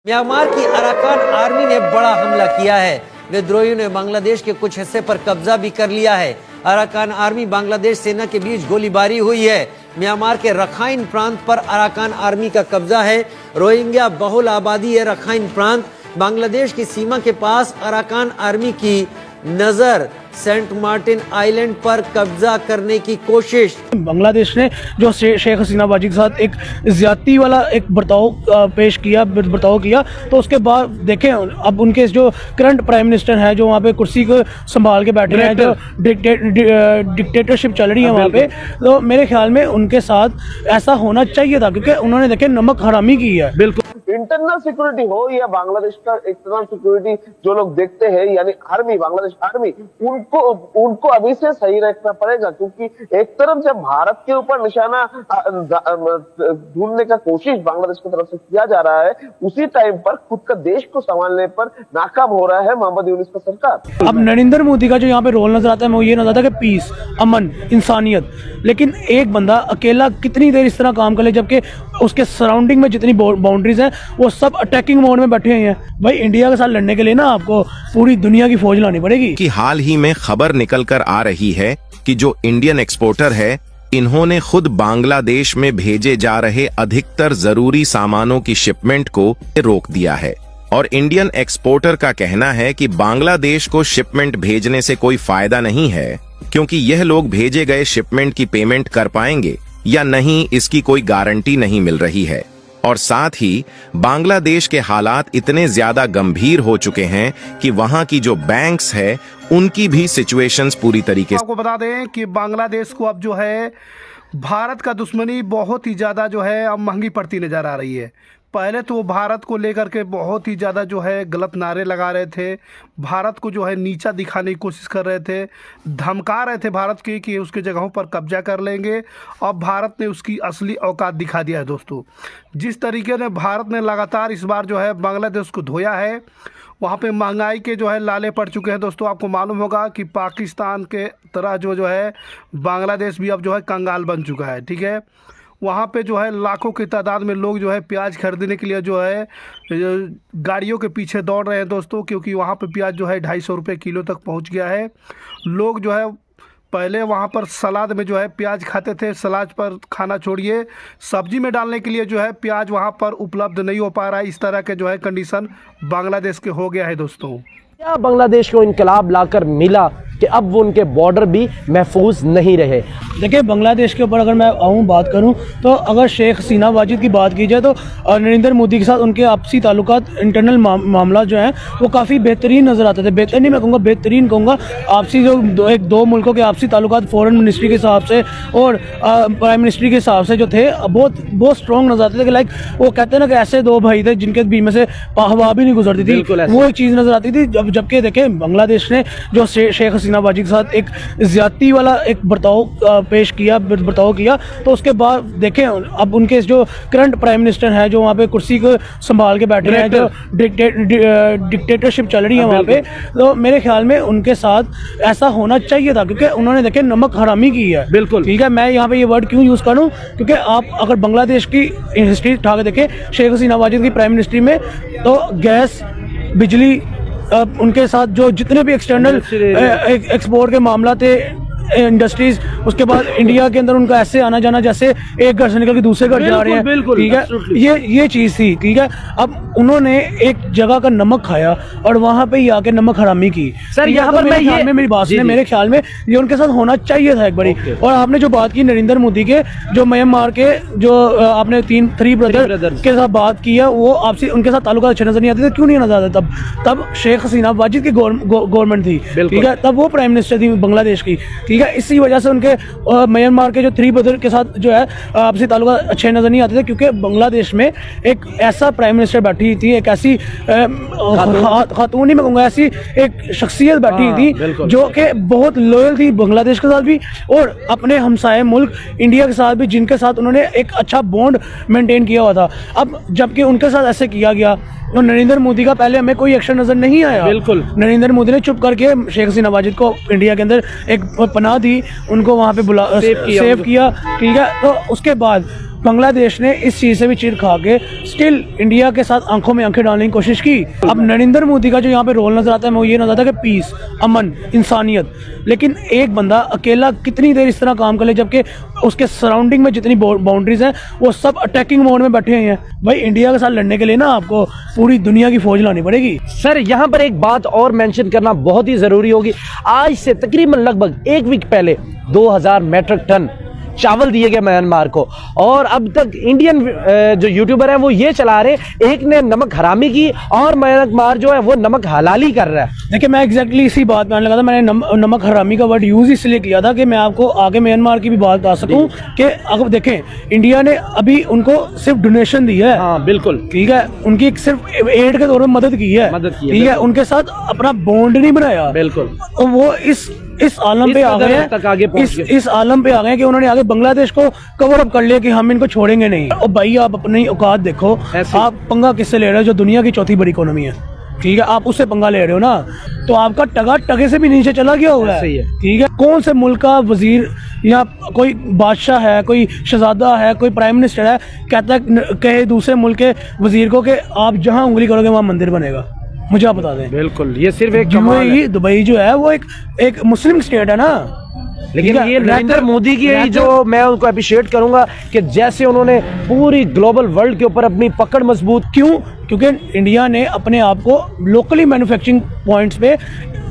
Myanmar की Arakan army ने बड़ा हमला किया है। विद्रोहियों ने बांग्लादेश के कुछ हिस्से पर कब्जा भी कर लिया है। अराकान आर्मी बांग्लादेश सेना के बीच गोलीबारी हुई है। म्यांमार के रखाइन प्रांत पर अराकान आर्मी का कब्जा है। रोहिंग्या बहुल आबादी है रखाइन प्रांत। बांग्लादेश की सीमा के पास अराकान आर्मी की नजर सेंट मार्टिन आइलैंड पर कब्जा करने की कोशिश। बांग्लादेश ने जो शेख हसीना बाजी के साथ एक ज्यादती वाला एक बर्ताव किया तो उसके बाद देखें अब उनके जो करंट प्राइम मिनिस्टर हैं जो वहाँ पे कुर्सी को संभाल के बैठे हैं, जो डिक्टेटरशिप चल रही है वहाँ पे, तो मेरे ख्याल में उनके साथ ऐसा होना चाहिए था क्योंकि उन्होंने देखे नमक हरामी की है। बिल्कुल इंटरनल सिक्योरिटी हो या बांग्लादेश का एक्सटर्नल सिक्योरिटी, जो लोग देखते हैं यानी आर्मी, बांग्लादेश आर्मी, उनको अभी से सही रखना पड़ेगा क्योंकि एक तरफ जब भारत के ऊपर निशाना ढूंढने का कोशिश बांग्लादेश की तरफ से किया जा रहा है, उसी टाइम पर खुद का देश को संभालने पर नाकाम हो रहा है मोहम्मद यूनुस का सरकार। अब नरेंद्र मोदी का जो यहाँ पे रोल नजर आता है वो ये नजर आता है कि पीस, अमन, इंसानियत, लेकिन एक बंदा अकेला कितनी देर इस तरह काम कर ले जबकि उसके सराउंडिंग में जितनी बाउंड्रीज हैं वो सब अटैकिंग मोड में बैठे हुए हैं। भाई इंडिया के साथ लड़ने के लिए ना आपको पूरी दुनिया की फौज लानी पड़ेगी। कि हाल ही में खबर निकल कर आ रही है कि जो इंडियन एक्सपोर्टर है इन्होंने खुद बांग्लादेश में भेजे जा रहे अधिकतर जरूरी सामानों की शिपमेंट को रोक दिया है और इंडियन एक्सपोर्टर का कहना है कि बांग्लादेश को शिपमेंट भेजने से कोई फायदा नहीं है क्योंकि यह लोग भेजे गए शिपमेंट की पेमेंट कर पाएंगे या नहीं इसकी कोई गारंटी नहीं मिल रही है। और साथ ही बांग्लादेश के हालात इतने ज्यादा गंभीर हो चुके हैं कि वहां की जो बैंक्स है उनकी भी सिचुएशंस पूरी तरीके से। आपको बता दें कि बांग्लादेश को अब जो है भारत का दुश्मनी बहुत ही ज़्यादा जो है अब महंगी पड़ती नज़र आ रही है। पहले तो वो भारत को लेकर के बहुत ही ज़्यादा जो है गलत नारे लगा रहे थे, भारत को जो है नीचा दिखाने की कोशिश कर रहे थे, धमका रहे थे भारत की कि उसके जगहों पर कब्जा कर लेंगे। अब भारत ने उसकी असली औकात दिखा दिया है दोस्तों। जिस तरीके ने भारत ने लगातार इस बार जो है बांग्लादेश को धोया है, वहाँ पे महंगाई के जो है लाले पड़ चुके हैं दोस्तों। आपको मालूम होगा कि पाकिस्तान के तरह जो है बांग्लादेश भी अब जो है कंगाल बन चुका है, ठीक है। वहाँ पे जो है लाखों की तादाद में लोग जो है प्याज खरीदने के लिए जो है गाड़ियों के पीछे दौड़ रहे हैं दोस्तों, क्योंकि वहाँ पे प्याज जो है 250 रुपये किलो तक पहुँच गया है। लोग जो है पहले वहाँ पर सलाद में जो है प्याज खाते थे, सलाद पर खाना छोड़िए सब्जी में डालने के लिए जो है प्याज वहाँ पर उपलब्ध नहीं हो पा रहा है। इस तरह के जो है कंडीशन बांग्लादेश के हो गया है दोस्तों। क्या बांग्लादेश को इनकलाब लाकर मिला कि अब वो उनके बॉर्डर भी महफूज नहीं रहे। देखिए बांग्लादेश के ऊपर अगर मैं बात करूं तो अगर शेख हसीना वाजिद की बात की जाए तो नरेंद्र मोदी के साथ उनके आपसी ताल्लुकात, इंटरनल मामला जो हैं वो काफ़ी बेहतरीन नज़र आते थे। बेहतर नहीं मैं कहूँगा, बेहतरीन कहूँगा। आपसी जो दो मुल्कों के आपसी ताल्लुकात फॉरेन मिनिस्ट्री के हिसाब से और प्राइम मिनिस्ट्री के हिसाब से जो थे बहुत स्ट्रॉन्ग नज़र आते थे कि लाइक वो कहते हैं ना कि ऐसे दो भाई थे जिनके बीच में से हवा भी नहीं गुजरती थी, वो एक चीज़ नज़र आती थी। जबकि देखें बांग्लादेश ने जो शेख हसीना बाजी के साथ एक ज्यादती वाला एक बर्ताव किया तो उसके बाद देखें अब उनके जो करंट प्राइम मिनिस्टर हैं जो वहाँ पे कुर्सी को संभाल के बैठे हैं, जो डिक्टेटरशिप चल रही है वहाँ पे, तो मेरे ख्याल में उनके साथ ऐसा होना चाहिए था क्योंकि उन्होंने देखे नमक हरामी की है। बिल्कुल ठीक है। मैं यहाँ पे ये वर्ड क्यों यूज़ करूँ क्योंकि आप अगर बांग्लादेश की हिस्ट्री उठा के देखें शेख हसीना वाजिद की प्राइम मिनिस्ट्री में तो गैस, बिजली, उनके साथ जो जितने भी एक्सटर्नल एक्सपोर्ट के मामला थे, इंडस्ट्रीज, उसके बाद इंडिया के अंदर उनका ऐसे आना जाना जैसे एक घर से निकल के दूसरे घर जा रहे हैं, ठीक है। ये चीज़ थी, ठीक है। अब उन्होंने एक जगह का नमक खाया और वहाँ पे ही आके नमक हरामी की। सर यहाँ पर मेरी बात सुने, मेरे ख्याल में ये उनके साथ होना चाहिए था एक बड़ी। और आपने जो बात की नरेंद्र मोदी के जो म्यांमार के जो आपने थ्री ब्रदर के साथ बात की है, वो आपसे उनके साथ ताल्लुकात अच्छे नजर नहीं आते थे। क्यों नहीं नजर आते? तब शेख हसीना वाजिद की गवर्नमेंट थी, ठीक है, तब वो प्राइम मिनिस्टर थी बांग्लादेश की, ठीक है। इसी वजह से उनके म्यांमार के जो थ्री ब्रदर के साथ जो है आपसी ताल्लुकात अच्छे नजर नहीं आते थे क्योंकि बांग्लादेश में एक ऐसा प्राइम मिनिस्टर बैठी थी, एक ऐसी खातून ही मैं कहूँगा, ऐसी एक शख्सियत बैठी थी जो कि बहुत लॉयल थी बांग्लादेश के साथ भी और अपने हमसाये मुल्क इंडिया के साथ भी, जिनके साथ उन्होंने एक अच्छा बॉन्ड मेंटेन किया हुआ था। अब जबकि उनके साथ ऐसे किया गया तो नरेंद्र मोदी का पहले हमें कोई एक्शन नजर नहीं आया। बिल्कुल नरेंद्र मोदी ने चुप करके शेख हसीना वाजिद को इंडिया के अंदर एक पनाह दी, उनको वहाँ पे सेव किया, ठीक है। तो उसके बाद बांग्लादेश ने इस चीज़ से भी चीर खा के स्टिल इंडिया के साथ आंखों में आंखें डालने की कोशिश की। अब नरेंद्र मोदी का जो यहाँ पे रोल नजर आता है वो ये नजर आता है कि पीस, अमन, इंसानियत, लेकिन एक बंदा अकेला कितनी देर इस तरह काम कर ले जबकि उसके सराउंडिंग में जितनी बाउंड्रीज हैं वो सब अटैकिंग मोड में बैठे हुए हैं। भाई इंडिया के साथ लड़ने के लिए ना आपको पूरी दुनिया की फौज लानी पड़ेगी। सर यहाँ पर एक बात और मेंशन करना बहुत ही जरूरी होगी। आज से तकरीबन लगभग एक वीक पहले 2000 मैट्रिक टन चावल दिए गए म्यांमार को, और अब तक इंडियन जो यूट्यूबर है वो ये चला रहे एक ने नमक हरामी की और म्यांमार जो है वो नमक हलाली कर रहा है। देखिए मैं एग्जैक्टली इसी बात में आने लगा था। मैंने नमक हरामी का वर्ड यूज इसलिए किया था कि मैं आपको आगे म्यांमार की भी बात बता सकूं कि अगर देखें इंडिया ने अभी उनको सिर्फ डोनेशन दी है। हाँ बिल्कुल ठीक है, उनकी सिर्फ एड के तौर पर मदद की है, ठीक है, उनके साथ अपना बॉन्ड नहीं बनाया। बिल्कुल, तो वो इस आलम पे आ गए हैं, इस आलम पे आ गए कि उन्होंने आगे बांग्लादेश को कवर अप कर लिया कि हम इनको छोड़ेंगे नहीं। और भाई आप अपनी औकात देखो, आप पंगा किससे ले रहे हो? जो दुनिया की चौथी बड़ी इकोनॉमी है, ठीक है, आप उससे पंगा ले रहे हो ना, तो आपका टगा टगे से भी नीचे चला गया होगा। सही है, ठीक है। कौन से मुल्क का वजीर या कोई बादशाह है, कोई शहजादा है, कोई प्राइम मिनिस्टर है कहता है कहे दूसरे मुल्क के वजीर को कि आप जहां उंगली करोगे वहां मंदिर बनेगा? मुझे आप बता दें। बिल्कुल, ये सिर्फ एक दुबई जो है वो एक मुस्लिम स्टेट है ना, लेकिन ये नरेंद्र मोदी की जो मैं उनको अप्रिशिएट करूंगा कि जैसे उन्होंने पूरी ग्लोबल वर्ल्ड के ऊपर अपनी पकड़ मजबूत। क्योंकि इंडिया ने अपने आप को लोकली मैन्युफैक्चरिंग पॉइंट्स पे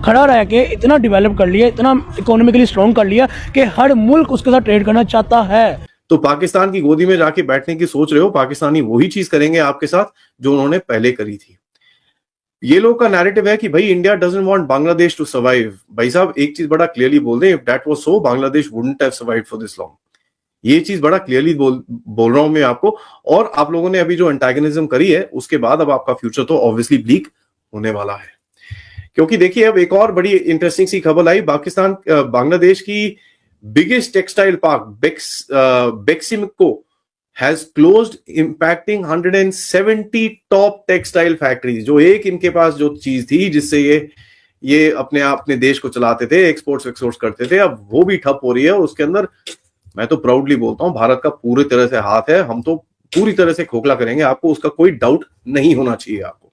खड़ा रह के इतना डेवलप कर लिया, इतना इकोनॉमिकली स्ट्रॉन्ग कर लिया कि हर मुल्क उसके साथ ट्रेड करना चाहता है। तो पाकिस्तान की गोदी में जाके बैठने की सोच रहे हो, पाकिस्तानी वही चीज करेंगे आपके साथ जो उन्होंने पहले करी थी। ये लोग का नैरेटिव है कि भाई India doesn't want Bangladesh to survive. भाई साहब एक चीज बड़ा क्लियरली बोल दें, if that was so Bangladesh wouldn't have survived for this long. ये चीज बड़ा क्लियरली बोल रहा हूं मैं आपको। और आप लोगों ने अभी जो एंटागनिज्म करी है उसके बाद अब आपका फ्यूचर तो ऑब्वियसली ब्लीक होने वाला है। क्योंकि देखिए अब एक और बड़ी इंटरेस्टिंग सी खबर आई, बांग्लादेश की biggest textile park Beximco has closed, impacting 170 top textile factories। जो एक इनके पास जो चीज थी जिससे ये अपने देश को चलाते थे, एक्सपोर्ट्स करते थे, अब वो भी ठप हो रही है। और उसके अंदर मैं तो प्राउडली बोलता हूं भारत का पूरी तरह से हाथ है। हम तो पूरी तरह से खोखला करेंगे आपको, उसका कोई डाउट नहीं होना चाहिए आपको।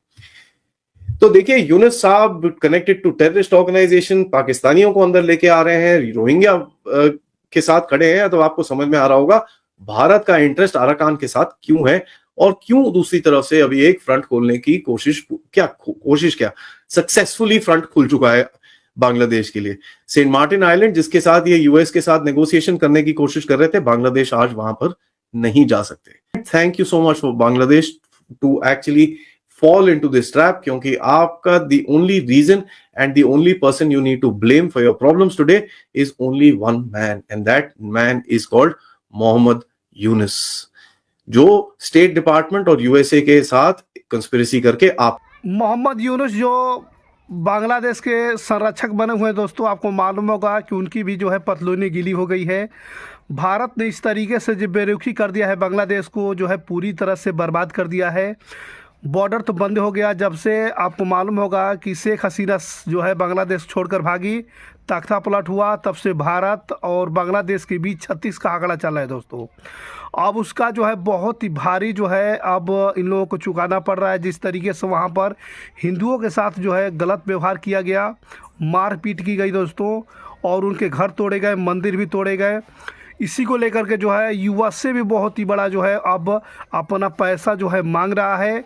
तो देखिए यूनुस साहब कनेक्टेड टू टेररिस्ट ऑर्गेनाइजेशन, पाकिस्तानियों को अंदर लेके आ रहे हैं, रोहिंग्या के साथ खड़े हैं। तो आपको समझ में आ रहा होगा भारत का इंटरेस्ट अराकान के साथ क्यों है, और क्यों दूसरी तरफ से अभी एक फ्रंट खोलने की कोशिश क्या सक्सेसफुली फ्रंट खुल चुका है बांग्लादेश के लिए। सेंट मार्टिन आइलैंड जिसके साथ ये यूएस के साथ नेगोशिएशन करने की कोशिश कर रहे थे, बांग्लादेश आज वहां पर नहीं जा सकते। Thank you so much for Bangladesh to actually fall into this trap, क्योंकि आपका the only reason and the only person you need to blame for your problems today is only one man, and that man is called Mohammad Yunus, जो state department और USA के साथ conspiracy करके आप मोहम्मद यूनुस जो बांग्लादेश के संरक्षक बने हुए हैं दोस्तों, आपको मालूम होगा कि उनकी भी जो है पतलूनी गीली हो गई है। भारत ने इस तरीके से जो बेरुखी कर दिया है, बांग्लादेश को जो है पूरी तरह से बर्बाद कर दिया है। बॉर्डर तो बंद हो गया जब से आपको मालूम होगा कि शेख हसीना जो है बांग्लादेश छोड़कर भागी, तख्ता पलट हुआ, तब से भारत और बांग्लादेश के बीच 36 का आंकड़ा चल रहा है दोस्तों। अब उसका जो है बहुत ही भारी जो है अब इन लोगों को चुकाना पड़ रहा है। जिस तरीके से वहाँ पर हिंदुओं के साथ जो है गलत व्यवहार किया गया, मारपीट की गई दोस्तों, और उनके घर तोड़े गए, मंदिर भी तोड़े गए। इसी को लेकर के जो है युवा से भी बहुत ही बड़ा जो है अब अपना पैसा जो है मांग रहा है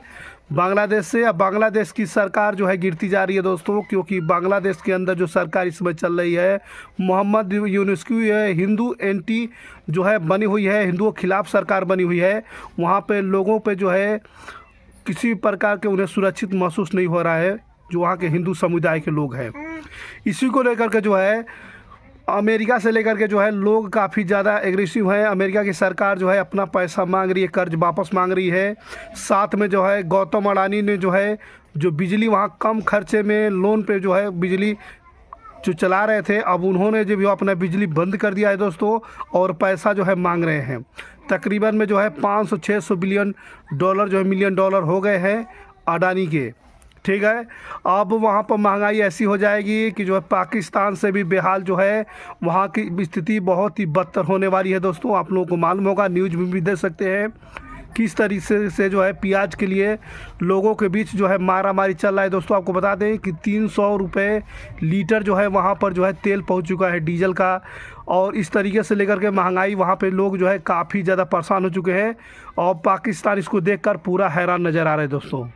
बांग्लादेश से। अब बांग्लादेश की सरकार जो है गिरती जा रही है दोस्तों, क्योंकि बांग्लादेश के अंदर जो सरकार इस समय चल रही है मोहम्मद यूनुस की है, हिंदू एंटी जो है बनी हुई है, हिंदुओं के खिलाफ सरकार बनी हुई है। वहाँ पे लोगों पे जो है किसी प्रकार के उन्हें सुरक्षित महसूस नहीं हो रहा है, जो वहाँ के हिंदू समुदाय के लोग हैं। इसी को लेकर के जो है अमेरिका से लेकर के जो है लोग काफ़ी ज़्यादा एग्रेसिव हैं। अमेरिका की सरकार जो है अपना पैसा मांग रही है, कर्ज वापस मांग रही है। साथ में जो है गौतम अडानी ने जो है जो बिजली वहाँ कम खर्चे में लोन पे जो है बिजली जो चला रहे थे, अब उन्होंने जो भी अपना बिजली बंद कर दिया है दोस्तों, और पैसा जो है मांग रहे हैं। तकरीबन में जो है 500-600 बिलियन डॉलर जो है मिलियन डॉलर हो गए हैं अडानी के, ठीक है। अब वहाँ पर महंगाई ऐसी हो जाएगी कि जो है पाकिस्तान से भी बेहाल जो है वहाँ की स्थिति बहुत ही बदतर होने वाली है। दोस्तों आप लोगों को मालूम होगा, न्यूज़ में भी देख सकते हैं किस तरीके से जो है प्याज के लिए लोगों के बीच जो है मारा मारी चल रहा है। दोस्तों आपको बता दें कि 300 रुपये लीटर जो है वहाँ पर जो है तेल पहुँच चुका है डीजल का। और इस तरीके से लेकर के महंगाई वहाँ पे लोग जो है काफ़ी ज़्यादा परेशान हो चुके हैं और पाकिस्तान इसको देखकर पूरा हैरान नज़र आ रहा है दोस्तों।